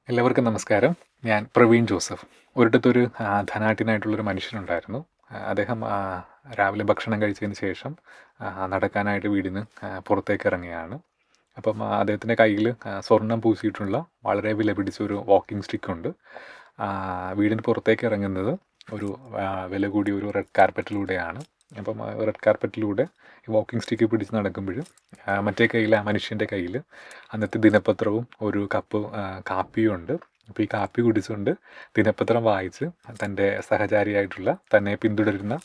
എല്ലാവർക്കും നമസ്കാരം. ഞാൻ പ്രവീൺ ജോസഫ്. ഒരിടത്തൊരു ധനാഢ്യനായിട്ടുള്ളൊരു മനുഷ്യനുണ്ടായിരുന്നു. അദ്ദേഹം രാവിലെ ഭക്ഷണം കഴിച്ചതിന് ശേഷം നടക്കാനായിട്ട് വീടിന് പുറത്തേക്ക് ഇറങ്ങുകയാണ്. അപ്പം അദ്ദേഹത്തിൻ്റെ കയ്യിൽ സ്വർണം പൂശിയിട്ടുള്ള വളരെ വിലപിടിച്ച ഒരു വാക്കിംഗ് സ്റ്റിക്കുണ്ട്. വീടിന് പുറത്തേക്ക് ഇറങ്ങുന്നത് ഒരു വില കൂടിയ ഒരു റെഡ് കാർപ്പറ്റിലൂടെയാണ്. അപ്പം റെഡ് കാർപ്പറ്റിലൂടെ വാക്കിംഗ് സ്റ്റിക്ക് പിടിച്ച് നടക്കുമ്പോൾ മറ്റേ കയ്യിൽ ആ മനുഷ്യൻ്റെ കയ്യിൽ അന്നത്തെ ദിനപത്രവും ഒരു കപ്പ് കാപ്പിയും ഉണ്ട്. അപ്പോൾ ഈ കാപ്പി കുടിച്ചുകൊണ്ട് ദിനപത്രം വായിച്ച് തൻ്റെ സഹചാരിയായിട്ടുള്ള തന്നെ പിന്തുടരുന്ന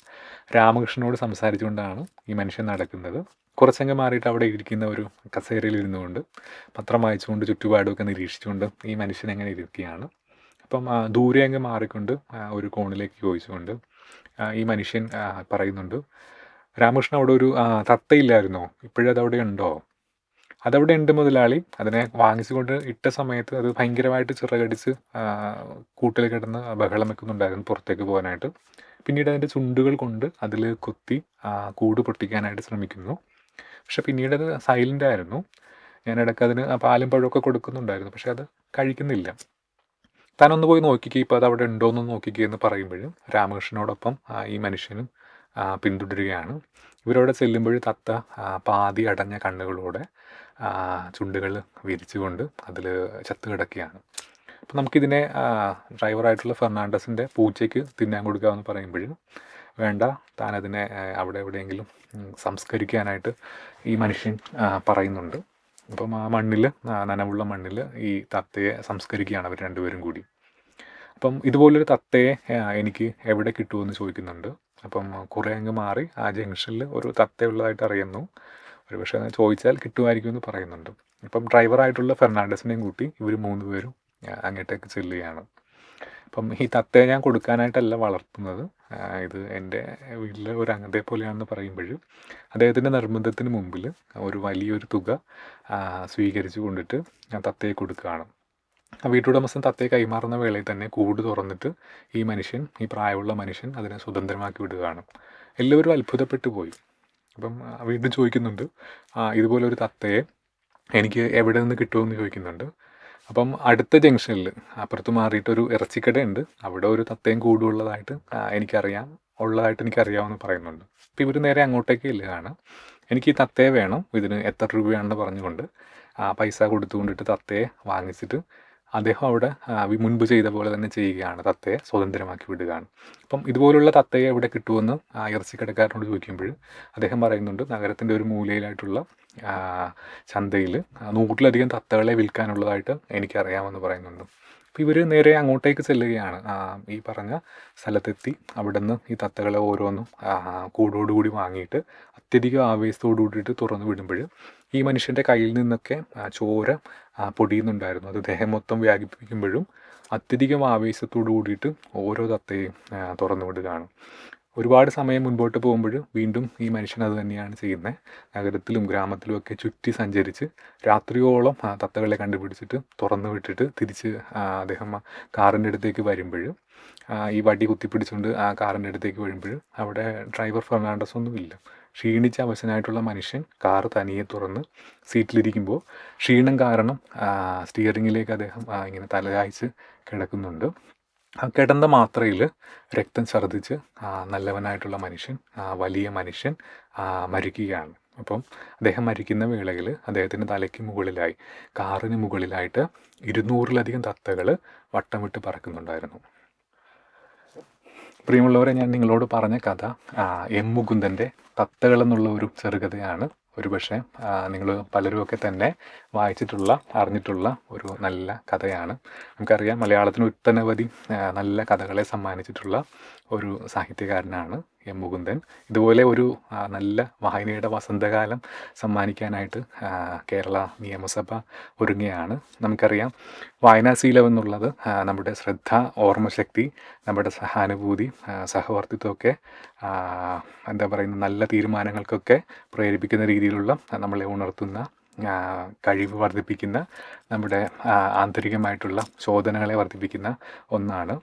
രാമകൃഷ്ണനോട് സംസാരിച്ചുകൊണ്ടാണ് ഈ മനുഷ്യൻ നടക്കുന്നത്. കുറച്ചങ്ങ് മാറിയിട്ട് അവിടെ ഇരിക്കുന്ന ഒരു കസേരയിൽ ഇരുന്നുകൊണ്ട് പത്രം വായിച്ചുകൊണ്ട് ചുറ്റുപാടുമൊക്കെ നിരീക്ഷിച്ചുകൊണ്ട് ഈ മനുഷ്യൻ എങ്ങനെ ഇരിക്കുകയാണ്. അപ്പം ദൂരെ അങ്ങ് മാറിക്കൊണ്ട് ഒരു കോണിലേക്ക് ചോദിച്ചുകൊണ്ട് ഈ മനുഷ്യൻ പറയുന്നുണ്ട്, രാമകൃഷ്ണൻ അവിടെ ഒരു തത്തയില്ലായിരുന്നോ? ഇപ്പോഴതവിടെ ഉണ്ടോ? അതവിടെ ഉണ്ട് മുതലാളി. അതിനെ വാങ്ങിച്ചുകൊണ്ട് ഇട്ട സമയത്ത് അത് ഭയങ്കരമായിട്ട് ചിറകടിച്ച് കൂട്ടിൽ കിടന്ന് ബഹളം വെക്കുന്നുണ്ടായിരുന്നു പുറത്തേക്ക് പോകാനായിട്ട്. പിന്നീട് അതിൻ്റെ ചുണ്ടുകൾ കൊണ്ട് അതിൽ കൊത്തി കൂട് പൊട്ടിക്കാനായിട്ട് ശ്രമിക്കുന്നു. പക്ഷെ പിന്നീട് അത് സൈലൻ്റ് ആയിരുന്നു. ഞാൻ ഇടയ്ക്ക് അതിന് പാലും പഴമൊക്കെ കൊടുക്കുന്നുണ്ടായിരുന്നു, പക്ഷെ അത് കഴിക്കുന്നില്ല. താനൊന്ന് പോയി നോക്കിക്കുക, ഇപ്പോൾ അത് അവിടെ ഉണ്ടോ എന്ന് നോക്കിക്കുക എന്ന് പറയുമ്പോഴും രാമകൃഷ്ണനോടൊപ്പം ഈ മനുഷ്യനും പിന്തുടരുകയാണ്. ഇവരവിടെ ചെല്ലുമ്പോൾ തത്ത പാതി അടഞ്ഞ കണ്ണുകളോടെ ചുണ്ടുകൾ വിരിച്ചുകൊണ്ട് അതിൽ ചത്തു കിടക്കുകയാണ്. അപ്പം നമുക്കിതിനെ ഡ്രൈവറായിട്ടുള്ള ഫെർണാണ്ടസിൻ്റെ പൂച്ചയ്ക്ക് തിന്നാൻ കൊടുക്കാമെന്ന് പറയുമ്പോഴും വേണ്ട, താനതിനെ അവിടെ എവിടെയെങ്കിലും സംസ്കരിക്കാനായിട്ട് ഈ മനുഷ്യൻ പറയുന്നുണ്ട്. അപ്പം ആ മണ്ണിൽ, നനവുള്ള മണ്ണിൽ ഈ തത്തയെ സംസ്കരിക്കുകയാണ് അവർ രണ്ടുപേരും കൂടി. അപ്പം ഇതുപോലൊരു തത്തയെ എനിക്ക് എവിടെ കിട്ടുമെന്ന് ചോദിക്കുന്നുണ്ട്. അപ്പം കുറേ അങ്ങ് മാറി ആ ജംഗ്ഷനിൽ ഒരു തത്തയുള്ളതായിട്ട് അറിയുന്നു. ഒരു പക്ഷേ ചോദിച്ചാൽ കിട്ടുമായിരിക്കുമെന്ന് പറയുന്നുണ്ട്. അപ്പം ഡ്രൈവറായിട്ടുള്ള ഫെർണാണ്ടസിനെയും കൂട്ടി ഇവർ 3 പേരും അങ്ങോട്ടേക്ക് ചെല്ലുകയാണ്. അപ്പം ഈ തത്തയെ ഞാൻ കൊടുക്കാനായിട്ടല്ല വളർത്തുന്നത്, ഇത് എൻ്റെ വീട്ടിലെ ഒരു അംഗത്തെ പോലെയാണെന്ന് പറയുമ്പോഴും അദ്ദേഹത്തിൻ്റെ നിർബന്ധത്തിന് മുമ്പിൽ ഒരു വലിയൊരു തുക സ്വീകരിച്ചു കൊണ്ടിട്ട് ഞാൻ തത്തയെ കൊടുക്കുകയാണ്. വീട്ടുടമസ്ഥൻ തത്തയെ കൈമാറുന്ന വേളയിൽ തന്നെ കൂട് തുറന്നിട്ട് ഈ പ്രായമുള്ള മനുഷ്യൻ അതിനെ സ്വതന്ത്രമാക്കി വിടുകയാണ്. എല്ലാവരും അത്ഭുതപ്പെട്ടു പോയി. അപ്പം വീണ്ടും ചോദിക്കുന്നുണ്ട്, ഇതുപോലെ ഒരു തത്തയെ എനിക്ക് എവിടെ നിന്ന് കിട്ടുമെന്ന് ചോദിക്കുന്നുണ്ട്. അപ്പം അടുത്ത ജംഗ്ഷനിൽ അപ്പുറത്ത് മാറിയിട്ടൊരു ഇറച്ചിക്കടയുണ്ട്, അവിടെ ഒരു തത്തയും കൂടുള്ളതായിട്ട് എനിക്കറിയാമെന്ന് പറയുന്നുണ്ട്. അപ്പോൾ ഇവർ നേരെ അങ്ങോട്ടേക്ക് ഇല്ലാണ്. എനിക്ക് ഈ തത്തയെ വേണം, ഇതിന് എത്ര രൂപയാണെന്ന് പറഞ്ഞുകൊണ്ട് പൈസ കൊടുത്തുകൊണ്ടിട്ട് തത്തയെ വാങ്ങിച്ചിട്ട് അദ്ദേഹം അവിടെ മുൻപ് ചെയ്ത പോലെ തന്നെ ചെയ്യുകയാണ്, തത്തയെ സ്വതന്ത്രമാക്കി വിടുകയാണ്. അപ്പം ഇതുപോലുള്ള തത്തയെ എവിടെ കിട്ടുമെന്ന് ഇറച്ചിക്കടക്കാരനോട് ചോദിക്കുമ്പോൾ അദ്ദേഹം പറയുന്നുണ്ട്, നഗരത്തിൻ്റെ ഒരു മൂലയിലായിട്ടുള്ള ചന്തയിൽ 100-ലധികം തത്തകളെ വിൽക്കാനുള്ളതായിട്ട് എനിക്കറിയാമെന്ന് പറയുന്നുണ്ട്. അപ്പോൾ ഇവർ നേരെ അങ്ങോട്ടേക്ക് ചെല്ലുകയാണ്. ഈ പറഞ്ഞ സ്ഥലത്തെത്തി അവിടെ നിന്ന് ഈ തത്തകളെ ഓരോന്നും കൂടോടുകൂടി വാങ്ങിയിട്ട് അത്യധികം ആവേശത്തോടു കൂടിയിട്ട് തുറന്നു വിടുമ്പോൾ ഈ മനുഷ്യൻ്റെ കയ്യിൽ നിന്നൊക്കെ ചോര പൊടിയുന്നുണ്ടായിരുന്നു. അത് ദേഹം മൊത്തം വ്യാപിപ്പിക്കുമ്പോഴും അത്യധികം ആവേശത്തോടു കൂടിയിട്ട് ഓരോ തത്തയും തുറന്നു വിടുകയാണ്. ഒരുപാട് സമയം മുൻപോട്ട് പോകുമ്പോൾ വീണ്ടും ഈ മനുഷ്യൻ അത് തന്നെയാണ് ചെയ്യുന്നത്. നഗരത്തിലും ഗ്രാമത്തിലും ഒക്കെ ചുറ്റി സഞ്ചരിച്ച് രാത്രിയോളം തത്തകളെ കണ്ടുപിടിച്ചിട്ട് തുറന്നു വിട്ടിട്ട് തിരിച്ച് അദ്ദേഹം കാറിൻ്റെ അടുത്തേക്ക് വരുമ്പോഴും ഈ വടി കുത്തിപ്പിടിച്ചുകൊണ്ട് ആ കാറിൻ്റെ അടുത്തേക്ക് വരുമ്പോൾ അവിടെ ഡ്രൈവർ ഫെർണാണ്ടസ് ഒന്നുമില്ല. ക്ഷീണിച്ച അവശനായിട്ടുള്ള മനുഷ്യൻ കാറ് തനിയെ തുറന്ന് സീറ്റിലിരിക്കുമ്പോൾ ക്ഷീണം കാരണം സ്റ്റിയറിങ്ങിലേക്ക് അദ്ദേഹം ഇങ്ങനെ തലചായ്ച്ച് കിടക്കുന്നുണ്ട്. കിടന്ന മാത്രയിൽ രക്തം ഛർദ്ദിച്ച് നല്ലവനായിട്ടുള്ള മനുഷ്യൻ, വലിയ മനുഷ്യൻ മരിക്കുകയാണ്. അപ്പം അദ്ദേഹം മരിക്കുന്ന വേളയിൽ അദ്ദേഹത്തിൻ്റെ തലയ്ക്ക് മുകളിലായി, കാറിന് മുകളിലായിട്ട് 200-ലധികം തത്തകൾ വട്ടം വിട്ട് പറക്കുന്നുണ്ടായിരുന്നു. പ്രിയമുള്ളവരെ, ഞാൻ നിങ്ങളോട് പറഞ്ഞ കഥ എം മുകുന്ദൻ്റെ തത്തകൾ എന്നുള്ള ഒരു ചെറുകഥയാണ്. ഒരുപക്ഷെ നിങ്ങൾ പലരുമൊക്കെ തന്നെ അറിഞ്ഞിട്ടുള്ള ഒരു നല്ല കഥയാണ്. നമുക്കറിയാം, മലയാളത്തിന് ഒട്ടനവധി നല്ല കഥകളെ സമ്മാനിച്ചിട്ടുള്ള ഒരു സാഹിത്യകാരനാണ് എം മുകുന്ദൻ. ഇതുപോലെ ഒരു നല്ല വായനയുടെ വസന്തകാലം സമ്മാനിക്കാനായിട്ട് കേരള നിയമസഭ ഒരുങ്ങുകയാണ്. നമുക്കറിയാം, വായനാശീലം എന്നുള്ളത് നമ്മുടെ ശ്രദ്ധ, ഓർമ്മശക്തി, നമ്മുടെ സഹാനുഭൂതി, സഹവർത്തിത്വമൊക്കെ നല്ല തീരുമാനങ്ങൾക്കൊക്കെ പ്രേരിപ്പിക്കുന്ന രീതിയിലുള്ള നമ്മളെ ഉണർത്തുന്ന, കഴിവ് വർദ്ധിപ്പിക്കുന്ന, നമ്മുടെ ആന്തരികമായിട്ടുള്ള ചോദനകളെ വർദ്ധിപ്പിക്കുന്ന ഒന്നാണ്.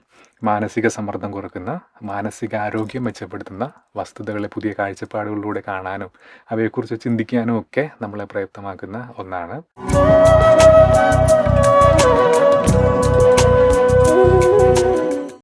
മാനസിക സമ്മർദ്ദം കുറയ്ക്കുന്ന, മാനസികാരോഗ്യം മെച്ചപ്പെടുത്തുന്ന വസ്തുതകളെ പുതിയ കാഴ്ചപ്പാടുകളിലൂടെ കാണാനും അവയെക്കുറിച്ച് ചിന്തിക്കാനും ഒക്കെ നമ്മളെ പ്രയത്നമാക്കുന്ന ഒന്നാണ്.